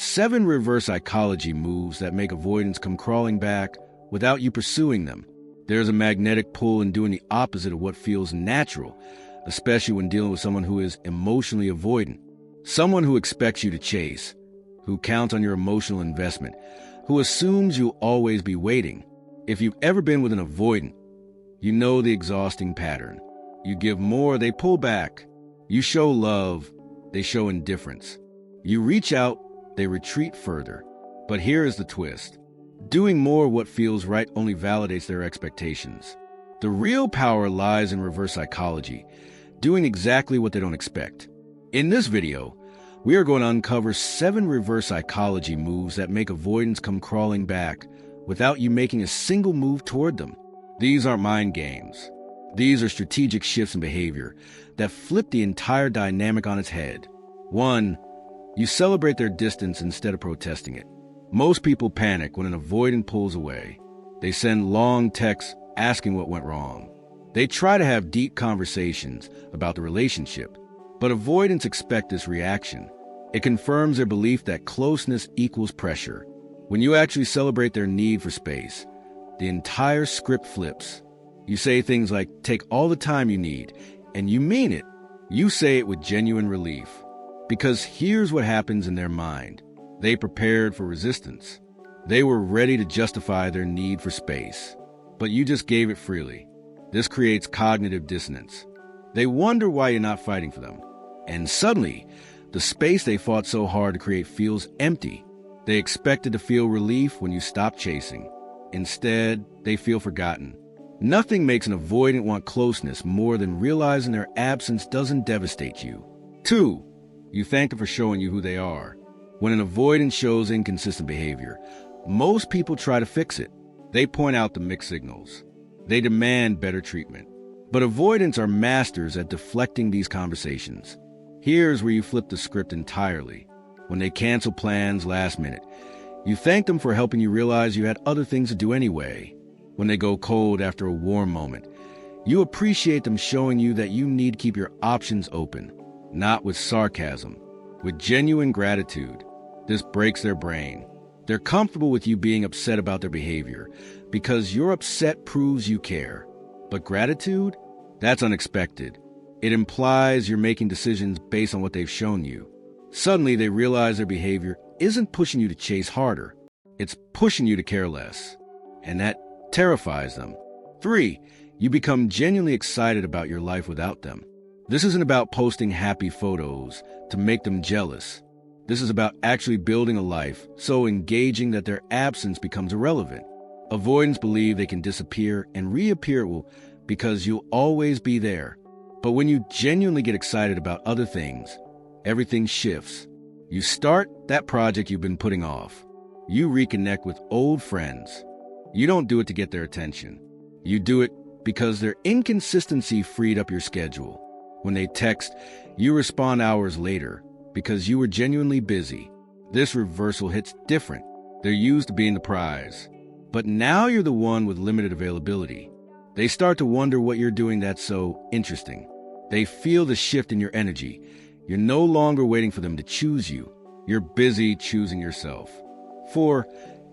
7 reverse psychology moves that make avoidance come crawling back without you pursuing them. There's a magnetic pull in doing the opposite of what feels natural, especially when dealing with someone who is emotionally avoidant. Someone who expects you to chase, who counts on your emotional investment, who assumes you'll always be waiting. If you've ever been with an avoidant, you know the exhausting pattern. You give more, they pull back. You show love, they show indifference. You reach out, they retreat further. But here is the twist. Doing more of what feels right only validates their expectations. The real power lies in reverse psychology, doing exactly what they don't expect. In this video, we are going to uncover 7 reverse psychology moves that make avoidance come crawling back without you making a single move toward them. These aren't mind games. These are strategic shifts in behavior that flip the entire dynamic on its head. 1. You celebrate their distance instead of protesting it. Most people panic when an avoidant pulls away. They send long texts asking what went wrong. They try to have deep conversations about the relationship, but avoidants expect this reaction. It confirms their belief that closeness equals pressure. When you actually celebrate their need for space, the entire script flips. You say things like, "Take all the time you need," and you mean it. You say it with genuine relief. Because here's what happens in their mind. They prepared for resistance. They were ready to justify their need for space. But you just gave it freely. This creates cognitive dissonance. They wonder why you're not fighting for them. And suddenly, the space they fought so hard to create feels empty. They expected to feel relief when you stop chasing. Instead, they feel forgotten. Nothing makes an avoidant want closeness more than realizing their absence doesn't devastate you. 2. You thank them for showing you who they are. When an avoidant shows inconsistent behavior, most people try to fix it. They point out the mixed signals. They demand better treatment. But avoidants are masters at deflecting these conversations. Here's where you flip the script entirely. When they cancel plans last minute, you thank them for helping you realize you had other things to do anyway. When they go cold after a warm moment, you appreciate them showing you that you need to keep your options open, not with sarcasm, with genuine gratitude. This breaks their brain. They're comfortable with you being upset about their behavior because your upset proves you care. But gratitude? That's unexpected. It implies you're making decisions based on what they've shown you. Suddenly, they realize their behavior isn't pushing you to chase harder. It's pushing you to care less. And that terrifies them. 3. You become genuinely excited about your life without them. This isn't about posting happy photos to make them jealous. This is about actually building a life so engaging that their absence becomes irrelevant. Avoidants believe they can disappear and reappear because you'll always be there. But when you genuinely get excited about other things, everything shifts. You start that project you've been putting off. You reconnect with old friends. You don't do it to get their attention. You do it because their inconsistency freed up your schedule. When they text, you respond hours later because you were genuinely busy. This reversal hits different. They're used to being the prize. But now you're the one with limited availability. They start to wonder what you're doing that's so interesting. They feel the shift in your energy. You're no longer waiting for them to choose you. You're busy choosing yourself. 4.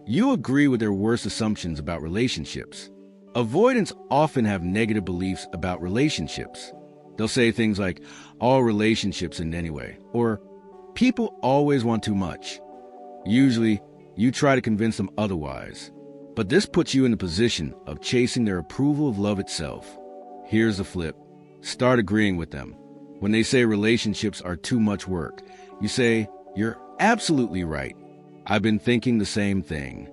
You agree with their worst assumptions about relationships. Avoidants often have negative beliefs about relationships. They'll say things like, "All relationships end anyway," or "People always want too much." Usually, you try to convince them otherwise. But this puts you in the position of chasing their approval of love itself. Here's the flip. Start agreeing with them. When they say relationships are too much work, you say, "You're absolutely right. I've been thinking the same thing."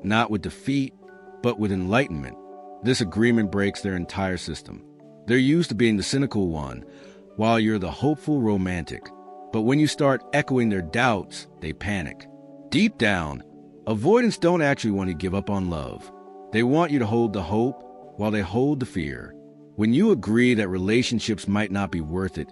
Not with defeat, but with enlightenment. This agreement breaks their entire system. They're used to being the cynical one, while you're the hopeful romantic. But when you start echoing their doubts, they panic. Deep down, avoidants don't actually want to give up on love. They want you to hold the hope while they hold the fear. When you agree that relationships might not be worth it,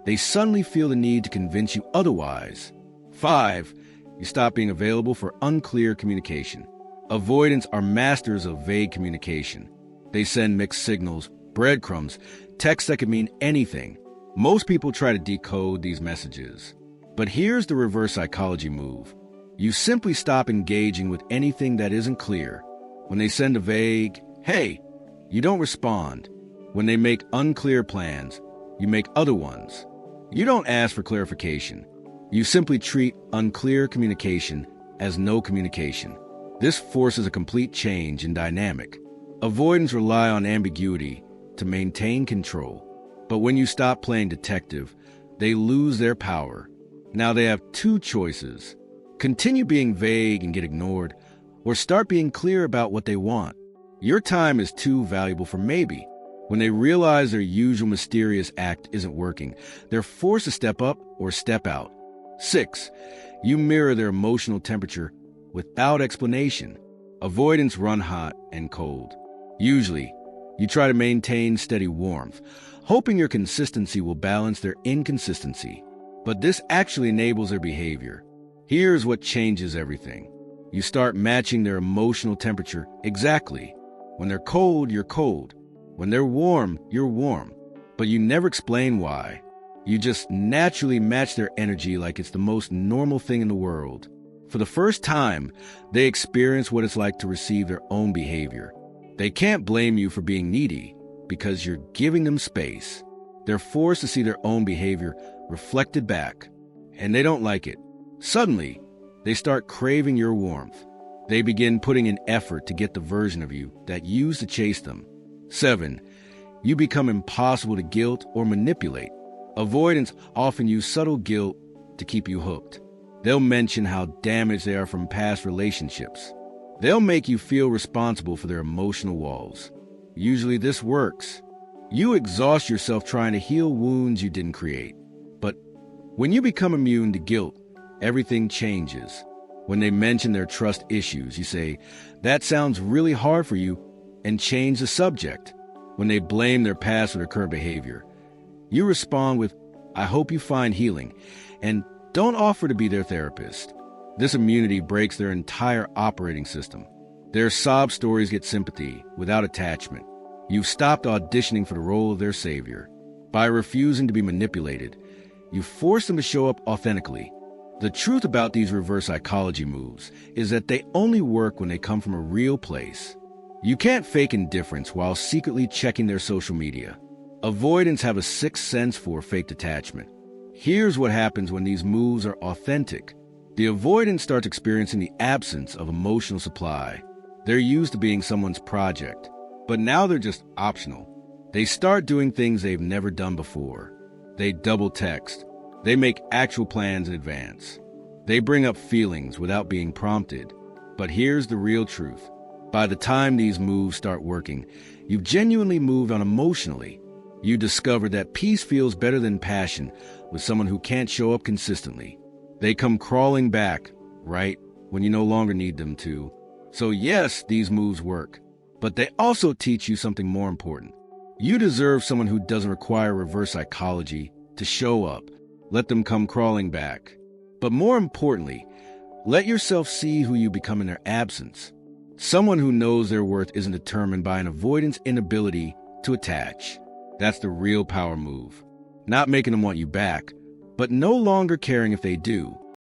they suddenly feel the need to convince you otherwise. 5. You stop being available for unclear communication. Avoidants are masters of vague communication. They send mixed signals, breadcrumbs, texts that could mean anything. Most people try to decode these messages. But here's the reverse psychology move. You simply stop engaging with anything that isn't clear. When they send a vague, "Hey," you don't respond. When they make unclear plans, you make other ones. You don't ask for clarification. You simply treat unclear communication as no communication. This forces a complete change in dynamic. Avoidants rely on ambiguity to maintain control. But when you stop playing detective, they lose their power. Now they have two choices: continue being vague and get ignored, or start being clear about what they want. Your time is too valuable for maybe. When they realize their usual mysterious act isn't working, they're forced to step up or step out. 6. You mirror their emotional temperature without explanation. Avoidants run hot and cold. Usually, you try to maintain steady warmth, hoping your consistency will balance their inconsistency. But this actually enables their behavior. Here's what changes everything. You start matching their emotional temperature exactly. When they're cold, you're cold. When they're warm, you're warm. But you never explain why. You just naturally match their energy like it's the most normal thing in the world. For the first time, they experience what it's like to receive their own behavior. They can't blame you for being needy because you're giving them space. They're forced to see their own behavior reflected back, and they don't like it. Suddenly, they start craving your warmth. They begin putting in effort to get the version of you that used to chase them. 7. You become impossible to guilt or manipulate. Avoidants often use subtle guilt to keep you hooked. They'll mention how damaged they are from past relationships. They'll make you feel responsible for their emotional walls. Usually this works. You exhaust yourself trying to heal wounds you didn't create. But when you become immune to guilt, everything changes. When they mention their trust issues, you say, "That sounds really hard for you," and change the subject. When they blame their past for their current behavior, you respond with, "I hope you find healing," and don't offer to be their therapist. This immunity breaks their entire operating system. Their sob stories get sympathy without attachment. You've stopped auditioning for the role of their savior. By refusing to be manipulated, you force them to show up authentically. The truth about these reverse psychology moves is that they only work when they come from a real place. You can't fake indifference while secretly checking their social media. Avoidants have a sixth sense for fake detachment. Here's what happens when these moves are authentic. The avoidant starts experiencing the absence of emotional supply. They're used to being someone's project, but now they're just optional. They start doing things they've never done before. They double text. They make actual plans in advance. They bring up feelings without being prompted. But here's the real truth. By the time these moves start working, you've genuinely moved on emotionally. You discover that peace feels better than passion with someone who can't show up consistently. They come crawling back, right, when you no longer need them to. So yes, these moves work, but they also teach you something more important. You deserve someone who doesn't require reverse psychology to show up. Let them come crawling back. But more importantly, let yourself see who you become in their absence. Someone who knows their worth isn't determined by an avoidant's inability to attach. That's the real power move. Not making them want you back, but no longer caring if they do.